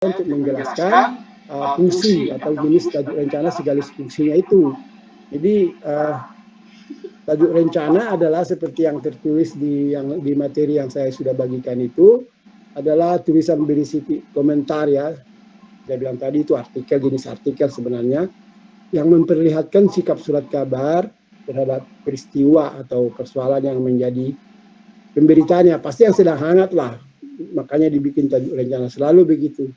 untuk menjelaskan fungsi atau jenis tajuk rencana segala fungsinya itu. Jadi tajuk rencana adalah seperti yang tertulis di materi yang saya sudah bagikan itu, adalah tulisan berisi komentar ya. Saya bilang tadi itu artikel, jenis artikel sebenarnya, yang memperlihatkan sikap surat kabar terhadap peristiwa atau persoalan yang menjadi pemberitaannya. Pasti yang sedang hangat lah, makanya dibikin tajuk rencana, selalu begitu.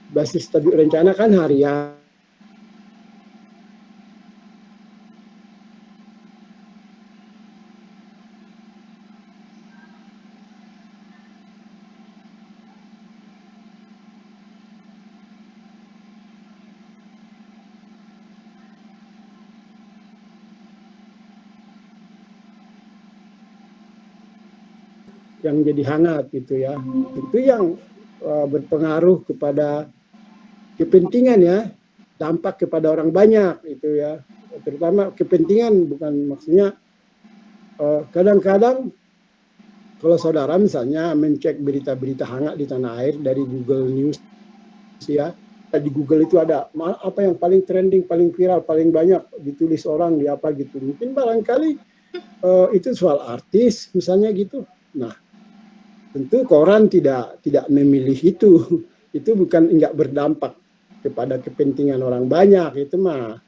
Basis tajuk rencana kan harian. Yang jadi hangat gitu ya. Itu yang berpengaruh kepada kepentingan ya, dampak kepada orang banyak itu ya. Terutama kepentingan, bukan maksudnya kadang-kadang kalau saudara misalnya mencek berita-berita hangat di tanah air dari Google News ya, di Google itu ada apa yang paling trending, paling viral, paling banyak ditulis orang di apa gitu. Mungkin barangkali itu soal artis misalnya gitu. Nah, tentu koran tidak memilih itu. Itu bukan enggak berdampak kepada kepentingan orang banyak, itu mah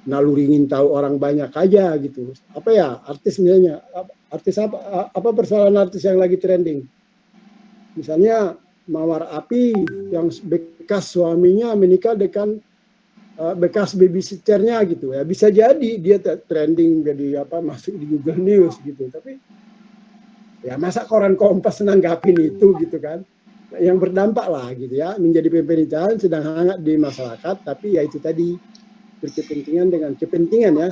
naluri ingin tahu orang banyak aja gitu. Apa ya, artis misalnya, artis apa persoalan artis yang lagi trending? Misalnya Mawar Api yang bekas suaminya menikah dengan bekas babysitternya gitu ya, bisa jadi dia trending jadi apa, masuk di Google News gitu. Tapi ya masa koran Kompas menanggapin itu gitu kan, yang berdampak lah gitu ya, menjadi pemberitaan sedang hangat di masyarakat, tapi ya itu tadi berkepentingan dengan kepentingan ya,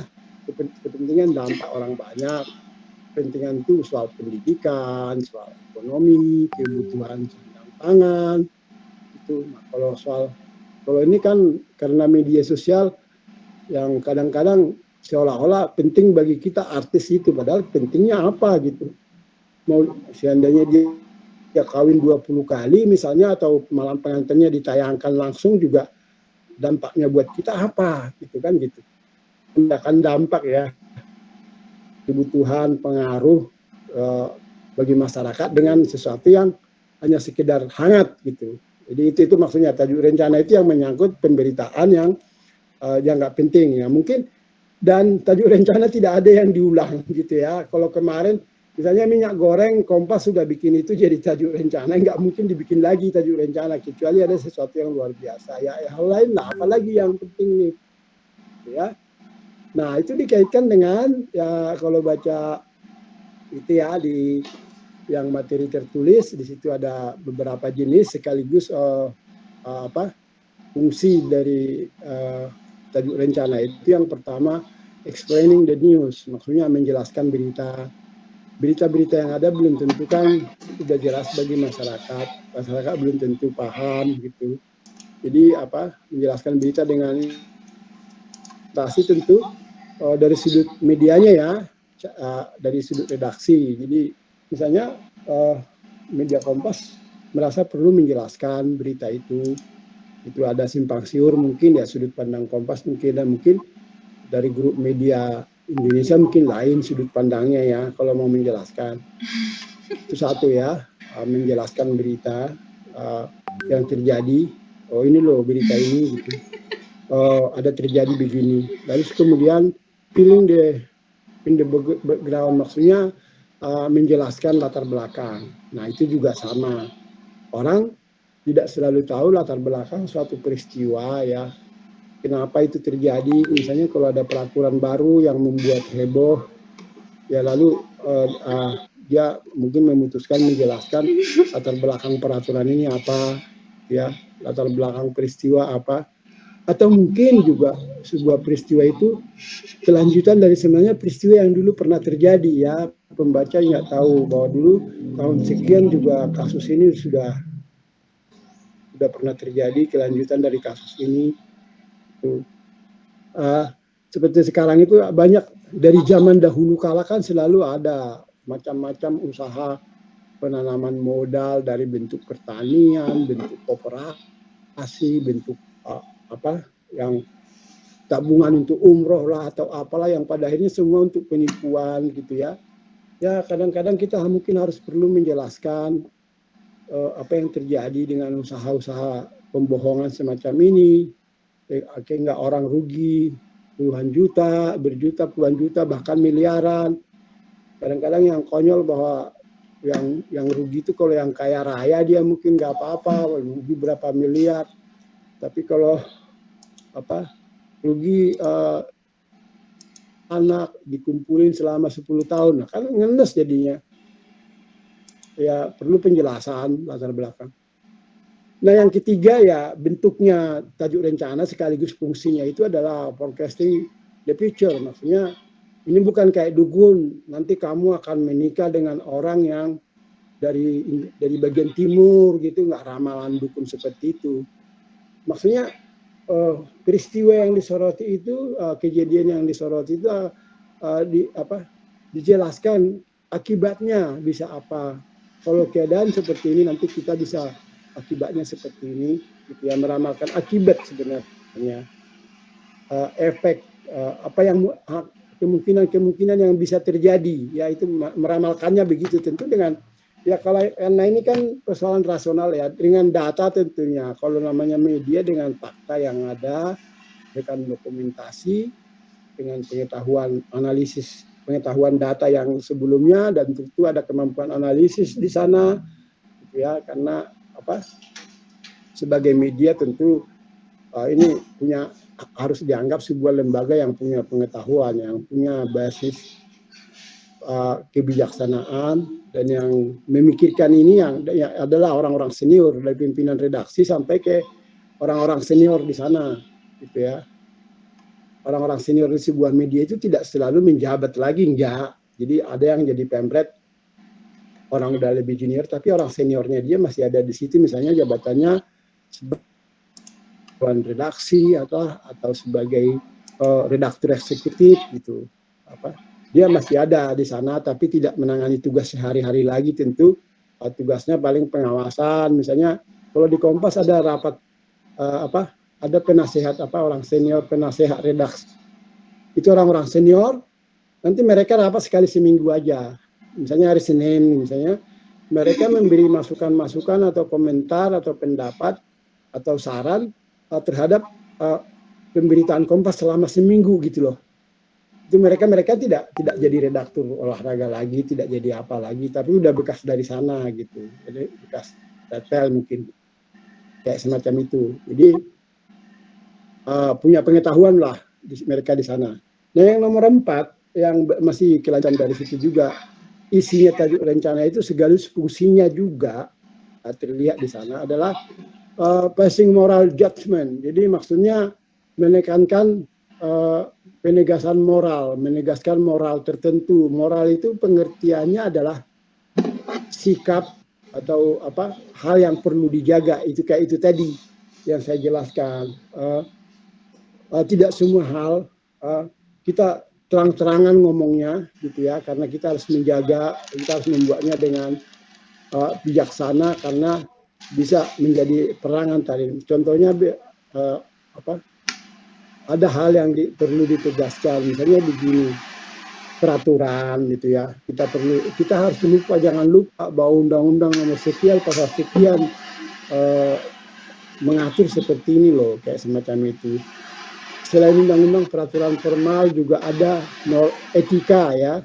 kepentingan dampak orang banyak, kepentingan itu soal pendidikan, soal ekonomi, kebutuhan sandang pangan itu. Nah, kalau ini kan karena media sosial yang kadang-kadang seolah-olah penting bagi kita artis itu, padahal pentingnya apa gitu. Mau seandainya dia kawin 20 kali misalnya, atau malam pengantinnya ditayangkan langsung juga, dampaknya buat kita apa gitu kan gitu. Tindakan dampak ya, kebutuhan, pengaruh bagi masyarakat dengan sesuatu yang hanya sekedar hangat gitu. Jadi itu maksudnya tajuk rencana itu yang menyangkut pemberitaan yang nggak penting ya mungkin. Dan tajuk rencana tidak ada yang diulang gitu ya. Kalau kemarin misalnya minyak goreng, Kompas sudah bikin itu jadi tajuk rencana, nggak mungkin dibikin lagi tajuk rencana kecuali ada sesuatu yang luar biasa ya, hal lain lah, apalagi yang penting nih ya. Nah itu dikaitkan dengan ya, kalau baca itu ya di yang materi tertulis di situ ada beberapa jenis sekaligus fungsi dari tajuk rencana itu. Yang pertama, explaining the news, maksudnya menjelaskan berita-berita yang ada belum tentu kan sudah jelas bagi masyarakat belum tentu paham gitu. Jadi menjelaskan berita dengan interaksi tentu dari sudut medianya ya, dari sudut redaksi. Jadi misalnya media Kompas merasa perlu menjelaskan berita itu ada simpang siur mungkin ya, sudut pandang Kompas mungkin, dan mungkin dari grup media Indonesia mungkin lain sudut pandangnya ya kalau mau menjelaskan. Itu satu ya, menjelaskan berita yang terjadi. Oh ini loh berita ini gitu. Ada terjadi begini. Lalu kemudian filling in the background, maksudnya menjelaskan latar belakang. Nah itu juga sama. Orang tidak selalu tahu latar belakang suatu peristiwa ya. Kenapa itu terjadi? Misalnya kalau ada peraturan baru yang membuat heboh, ya lalu dia mungkin memutuskan menjelaskan latar belakang peraturan ini apa, ya latar belakang peristiwa apa, atau mungkin juga sebuah peristiwa itu kelanjutan dari sebenarnya peristiwa yang dulu pernah terjadi ya. Pembaca nggak tahu bahwa dulu tahun sekian juga kasus ini sudah pernah terjadi, kelanjutan dari kasus ini. Seperti sekarang itu banyak, dari zaman dahulu kala kan selalu ada macam-macam usaha penanaman modal dari bentuk pertanian, bentuk koperasi, bentuk apa yang tabungan untuk umroh lah atau apalah yang pada akhirnya semua untuk penipuan gitu ya. Ya kadang-kadang kita mungkin harus perlu menjelaskan apa yang terjadi dengan usaha-usaha pembohongan semacam ini, akhirnya orang rugi puluhan juta, berjuta, puluhan juta, bahkan miliaran. Kadang-kadang yang konyol bahwa yang rugi itu kalau yang kaya raya dia mungkin nggak apa-apa, rugi berapa miliar. Tapi kalau apa rugi anak dikumpulin selama 10 tahun, nah kan ngenes jadinya. Ya perlu penjelasan latar belakang. Nah yang ketiga ya bentuknya tajuk rencana sekaligus fungsinya itu adalah forecasting the future. Maksudnya ini bukan kayak dukun, nanti kamu akan menikah dengan orang yang dari bagian timur gitu, nggak ramalan dukun seperti itu. Maksudnya peristiwa yang disoroti itu, kejadian yang disoroti itu dijelaskan akibatnya bisa apa. Kalau keadaan seperti ini nanti kita bisa akibatnya seperti ini, gitu ya, meramalkan akibat sebenarnya, efek apa yang kemungkinan yang bisa terjadi, ya itu meramalkannya begitu tentu dengan ya kalau karena ini kan persoalan rasional ya dengan data tentunya. Kalau namanya media dengan fakta yang ada, dengan dokumentasi, dengan pengetahuan analisis, pengetahuan data yang sebelumnya dan tentu ada kemampuan analisis di sana, gitu ya. Karena apa? Sebagai media tentu ini harus dianggap sebuah lembaga yang punya pengetahuan, yang punya basis kebijaksanaan, dan yang memikirkan ini yang adalah orang-orang senior dari pimpinan redaksi sampai ke orang-orang senior di sana, gitu ya. Orang-orang senior di sebuah media itu tidak selalu menjabat lagi, enggak. Jadi ada yang jadi pemret, orang udah lebih junior, tapi orang seniornya dia masih ada di situ, misalnya jabatannya sebagai redaksi atau sebagai redaktur eksekutif gitu. Dia masih ada di sana tapi tidak menangani tugas sehari-hari lagi, tentu tugasnya paling pengawasan. Misalnya kalau di Kompas ada rapat ada penasehat orang senior, penasehat redaksi. Itu orang-orang senior, nanti mereka rapat sekali seminggu aja. Misalnya hari Senin misalnya, mereka memberi masukan-masukan atau komentar atau pendapat atau saran terhadap pemberitaan Kompas selama seminggu gitu loh. Itu mereka tidak jadi redaktur olahraga lagi, tidak jadi apa lagi, tapi udah bekas dari sana gitu. Jadi bekas detail mungkin kayak semacam itu. Jadi punya pengetahuan lah mereka di sana. Nah yang nomor 4 yang masih kelanjutan dari situ juga, isinya tajuk rencana itu segala fungsinya juga terlihat di sana adalah passing moral judgment. Jadi maksudnya menekankan penegasan moral, menegaskan moral tertentu. Moral itu pengertiannya adalah sikap atau hal yang perlu dijaga. Itu kayak itu tadi yang saya jelaskan. Tidak semua hal kita terang-terangan ngomongnya gitu ya, karena kita harus menjaga, kita harus membuatnya dengan bijaksana karena bisa menjadi perangan tadi. Contohnya ada hal yang perlu ditegaskan, misalnya begini, peraturan gitu ya. Kita harus jangan lupa bahwa undang-undang nomor sekian pasal sekian mengatur seperti ini loh, kayak semacam itu. Selain undang-undang, peraturan formal juga ada etika ya,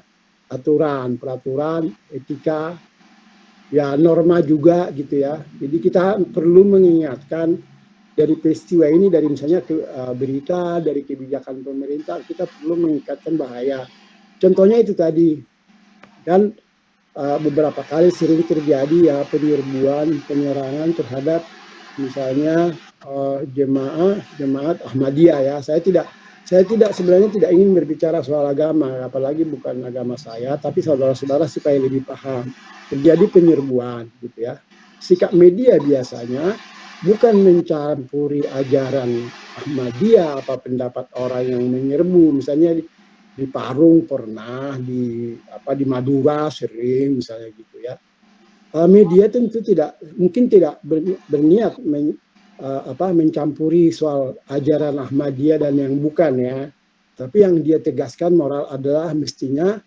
peraturan, etika, ya norma juga gitu ya. Jadi kita perlu mengingatkan dari peristiwa ini, dari misalnya berita, dari kebijakan pemerintah, kita perlu mengingatkan bahaya. Contohnya itu tadi, dan beberapa kali sering terjadi ya penyerbuan, penyerangan terhadap misalnya jemaat Ahmadiyah ya. Saya tidak sebenarnya tidak ingin berbicara soal agama, apalagi bukan agama saya, tapi saudara-saudara supaya lebih paham. Terjadi penyerbuan gitu ya. Sikap media biasanya bukan mencampuri ajaran Ahmadiyah apa pendapat orang yang menyerbu, misalnya di Parung pernah, di Madura sering misalnya gitu ya. Media tentu mungkin tidak berniat mencampuri soal ajaran Ahmadiyah dan yang bukan ya. Tapi yang dia tegaskan moral adalah mestinya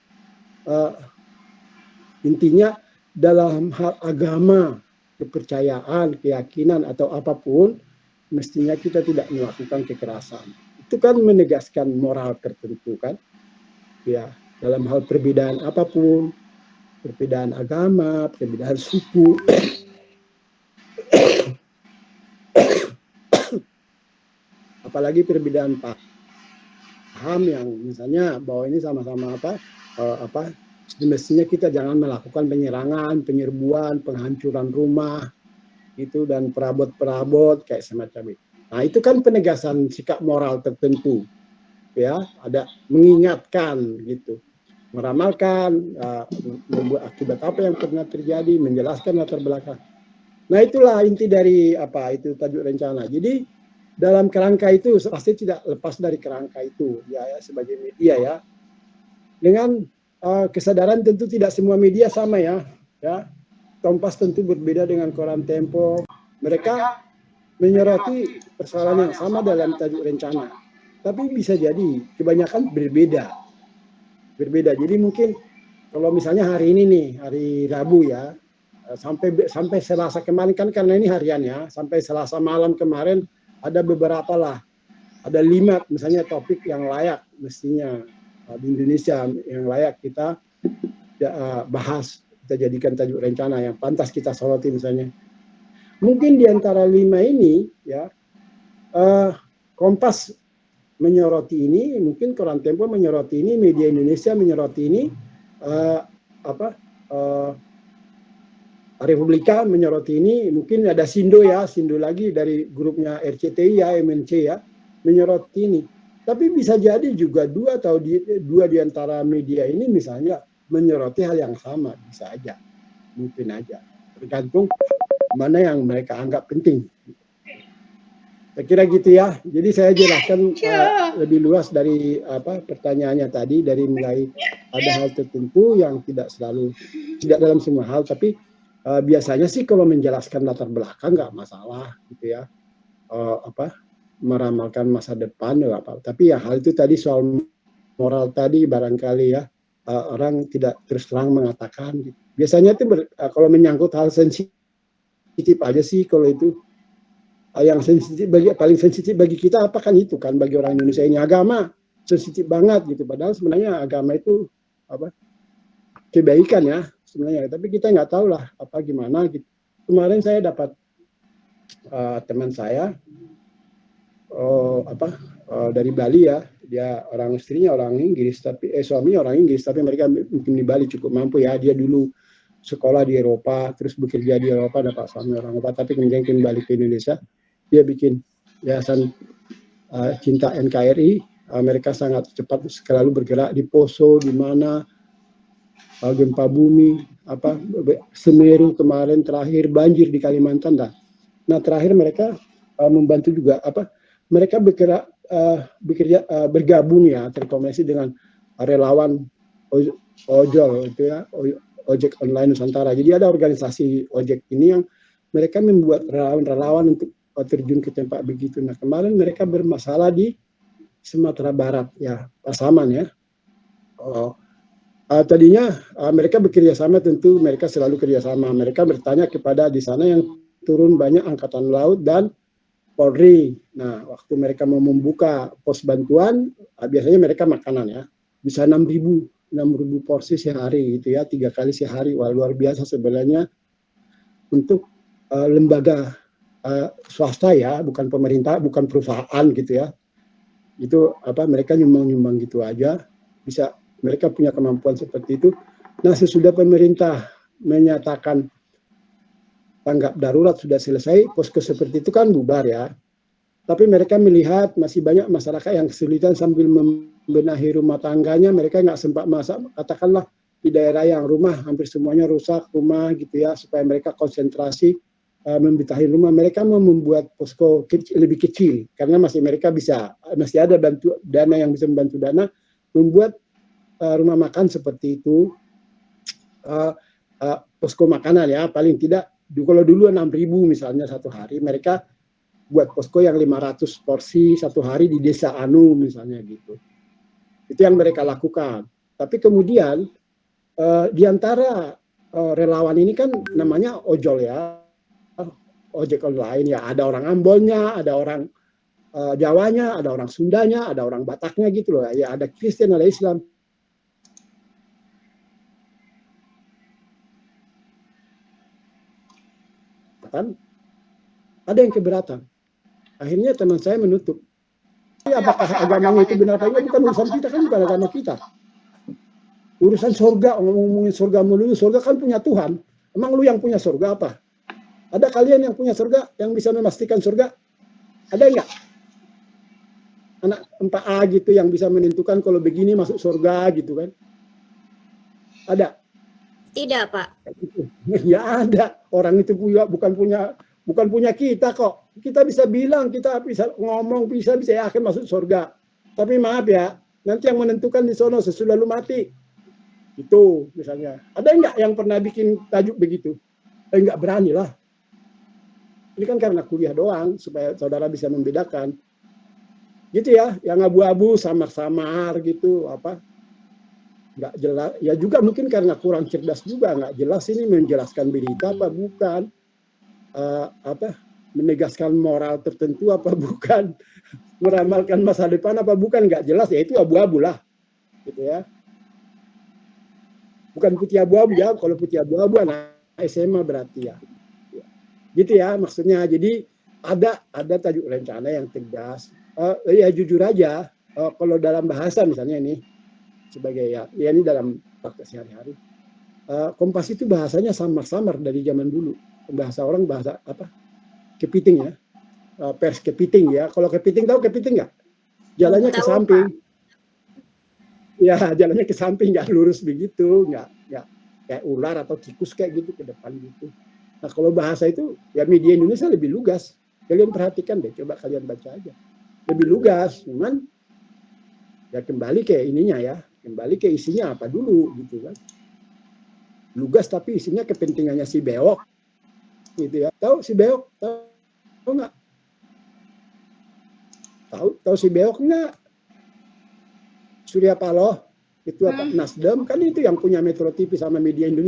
intinya dalam hal agama, kepercayaan, keyakinan atau apapun, mestinya kita tidak melakukan kekerasan. Itu kan menegaskan moral tertentu kan, ya dalam hal perbedaan apapun, perbedaan agama, perbedaan suku, apalagi perbedaan paham yang misalnya bahwa ini sama-sama semestinya kita jangan melakukan penyerangan, penyerbuan, penghancuran rumah itu dan perabot-perabot kayak semacam itu. Nah, itu kan penegasan sikap moral tertentu. Ya, ada mengingatkan gitu. Meramalkan membuat akibat apa yang pernah terjadi, menjelaskan latar belakang. Nah, itulah inti dari itu tajuk rencana. Jadi dalam kerangka itu pasti tidak lepas dari kerangka itu ya sebagai media ya. Dengan kesadaran tentu tidak semua media sama ya. Kompas tentu berbeda dengan koran Tempo. Mereka menyoroti persoalan yang sama dalam tajuk rencana. Tapi bisa jadi kebanyakan berbeda. Jadi mungkin kalau misalnya hari ini nih, hari Rabu ya, sampai Selasa kemarin kan karena ini harian ya, sampai Selasa malam kemarin ada beberapa lah. Ada 5 misalnya topik yang layak mestinya di Indonesia yang layak kita bahas, kita jadikan tajuk rencana yang pantas kita soroti misalnya. Mungkin di antara 5 ini ya Kompas menyoroti ini, mungkin koran Tempo menyoroti ini, media Indonesia menyoroti ini, Republika menyoroti ini, mungkin ada Sindo lagi dari grupnya RCTI ya, MNC ya, menyoroti ini. Tapi bisa jadi juga dua di antara media ini misalnya menyoroti hal yang sama, bisa aja, mungkin aja, tergantung mana yang mereka anggap penting. Saya kira gitu ya. Jadi saya jelaskan lebih luas dari pertanyaannya tadi, dari mulai ada hal tertentu yang tidak dalam semua hal, tapi biasanya sih kalau menjelaskan latar belakang nggak masalah gitu ya. Meramalkan masa depan nggak apa. Tapi ya hal itu tadi soal moral tadi barangkali ya orang tidak terus terang mengatakan. Gitu. Biasanya itu kalau menyangkut hal sensitif aja sih kalau itu. Yang sensitif paling sensitif bagi kita apa kan itu kan, bagi orang Indonesia ini agama sensitif banget gitu, padahal sebenarnya agama itu kebaikan ya sebenarnya, tapi kita nggak tahu lah gimana gitu. Kemarin saya dapat teman saya dari Bali ya, dia istrinya orang Inggris tapi suaminya orang Inggris tapi mereka mungkin di Bali cukup mampu ya, dia dulu sekolah di Eropa terus bekerja di Eropa, dapat suami orang Eropa tapi kemudian kembali ke Indonesia. Dia bikin yayasan Cinta NKRI. Mereka sangat cepat selalu bergerak di Poso, di mana gempa bumi, Semeru kemarin terakhir, banjir di Kalimantan dah. Nah terakhir mereka membantu juga mereka bergabung ya, terkoneksi dengan relawan ojol itu ya, ojek online Nusantara. Jadi ada organisasi ojek ini yang mereka membuat relawan untuk terjun ke tempat begitu. Nah kemarin mereka bermasalah di Sumatera Barat ya, Pasaman ya. Tadinya mereka bekerja sama, tentu mereka selalu kerjasama. Mereka bertanya kepada di sana yang turun banyak angkatan laut dan Polri. Nah waktu mereka mau membuka pos bantuan, biasanya mereka makanan ya, bisa 6.000 porsi sehari gitu ya, 3 kali sehari. Wah luar biasa sebenarnya untuk lembaga swasta ya, bukan pemerintah, bukan perusahaan gitu ya. Itu mereka nyumbang gitu aja, bisa mereka punya kemampuan seperti itu. Nah sesudah pemerintah menyatakan tanggap darurat sudah selesai, posko seperti itu kan bubar ya. Tapi mereka melihat masih banyak masyarakat yang kesulitan sambil membenahi rumah tangganya. Mereka nggak sempat masak, katakanlah di daerah yang rumah hampir semuanya rusak rumah gitu ya, supaya mereka konsentrasi membenahi rumah. Mereka mau membuat posko lebih kecil karena masih ada dana yang bisa membantu dana membuat rumah makan seperti itu. posko makanan ya, paling tidak kalau dulu 6.000 misalnya satu hari, mereka buat posko yang 500 porsi satu hari di desa Anu misalnya gitu. Itu yang mereka lakukan. Tapi kemudian di antara relawan ini kan namanya ojol ya, ojek online ya, ada orang Ambolnya, ada orang Jawanya, ada orang Sundanya, ada orang Bataknya gitu loh ya, ada Kristen, ada Islam. Kan ada yang keberatan. Akhirnya teman saya menutup. Apakah agamanya itu benar atau bukan urusan kita, kan bukan agama kita. Urusan surga, ngomongin surga melulu, surga kan punya Tuhan. Emang lu yang punya surga apa? Ada kalian yang punya surga, yang bisa memastikan surga? Ada enggak? Anak 4A gitu yang bisa menentukan kalau begini masuk surga gitu kan? Ada? Tidak, Pak. Ya ada. Orang itu bukan punya kita kok. Kita bisa bilang, kita bisa ngomong, bisa yakin masuk surga. Tapi maaf ya, nanti yang menentukan di sono sesudah lu mati. Itu misalnya. Ada enggak yang pernah bikin tajuk begitu? Enggak berani lah. Ini kan karena kuliah doang, supaya saudara bisa membedakan. Gitu ya, yang abu-abu, samar-samar gitu, apa, nggak jelas. Ya juga mungkin karena kurang cerdas juga, nggak jelas ini menjelaskan berita apa bukan, apa, menegaskan moral tertentu apa bukan, meramalkan masa depan apa bukan, nggak jelas, ya itu abu-abu lah, gitu ya. Bukan putih abu-abu ya, kalau putih abu-abu anak SMA berarti ya. Gitu ya maksudnya. Jadi ada tajuk rencana yang tegas. Ya jujur aja, kalau dalam bahasa misalnya ini sebagai ya ini dalam praktek sehari-hari, Kompas itu bahasanya samar-samar dari zaman dulu. Bahasa orang bahasa apa? Kepiting ya, pers kepiting ya. Kalau kepiting, tahu kepiting nggak? Jalannya ke samping. Ya jalannya ke samping, nggak lurus begitu, nggak kayak ular atau tikus kayak gitu ke depan gitu. Nah kalau bahasa itu ya media Indonesia lebih lugas. Kalian perhatikan deh, coba kalian baca aja. Lebih lugas, cuman ya kembali ke ininya ya, kembali ke isinya apa dulu gitu kan. Lugas tapi isinya kepentingannya si Beok gitu ya. Tahu si Beok? Tahu nggak? Tahu si Beok nggak? Surya Paloh itu apa? Nasdem kan itu yang punya Metro TV sama media Indonesia.